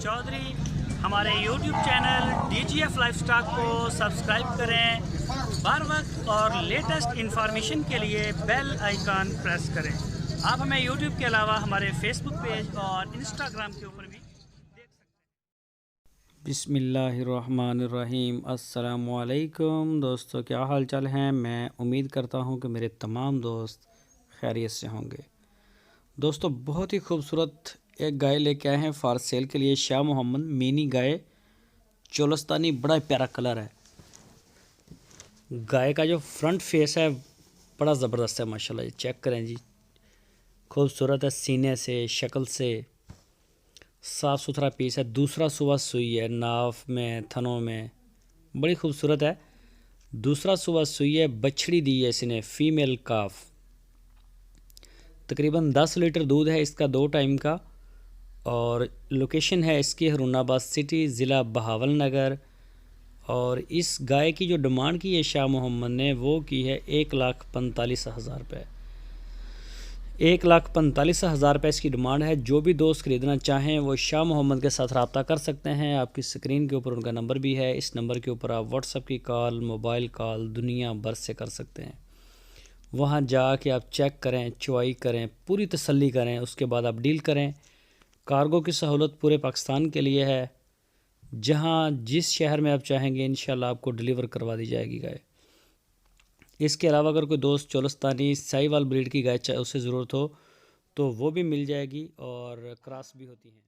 चौधरी। हमारे YouTube channel DGF lifestyle को subscribe करें बार वक्त और लेटेस्ट इंफॉर्मेशन के लिए बेल आइकन प्रेस करें। आप हमें YouTube के अलावा हमारे Facebook पेज और Instagram के ऊपर भी देख सकते हैं। बिस्मिल्लाहिर्रहमानिर्रहीम। अस्सलामुअलैकुम दोस्तों, क्या हाल चाल हैं। मैं उम्मीद करता हूं कि मेरे तमाम दोस्त खैरियत से होंगे। दोस्तों, बहुत ही खूबसूरत एक गाय लेके आए हैं फॉर सेल के लिए। शाह मोहम्मद मिनी गाय चोलस्तानी, बड़ा प्यारा कलर है। गाय का जो फ्रंट फेस है बड़ा ज़बरदस्त है माशाल्लाह। चेक करें जी, खूबसूरत है। सीने से, शक्ल से साफ़ सुथरा पीस है। दूसरा सुबह सुई है, नाफ में, थनों में बड़ी खूबसूरत है। दूसरा सुबह सुई है, बछड़ी दी है इसने, फीमेल काफ। तकरीबन 10 लीटर दूध है इसका 2 टाइम का। और लोकेशन है इसकी हरूनाबाद सिटी, ज़िला बहावल नगर। और इस गाय की जो डिमांड की है शाह मोहम्मद ने, वो की है 1,45,000 रुपये। 1,45,000 रुपये इसकी डिमांड है। जो भी दोस्त ख़रीदना चाहें वो शाह मोहम्मद के साथ रब्ता कर सकते हैं। आपकी स्क्रीन के ऊपर उनका नंबर भी है। इस नंबर के ऊपर आप व्हाट्सएप की कॉल, मोबाइल कॉल दुनिया भर से कर सकते हैं। वहाँ जा के आप चेक करें, चुवाई करें, पूरी तसल्ली करें, उसके बाद आप डील करें। कार्गो की सहूलत पूरे पाकिस्तान के लिए है। जहाँ जिस शहर में आप चाहेंगे इंशाल्लाह आपको डिलीवर करवा दी जाएगी गाय। इसके अलावा अगर कोई दोस्त चोलस्तानी साहिवाल ब्रीड की गाय उसे ज़रूरत हो तो वो भी मिल जाएगी, और क्रॉस भी होती हैं।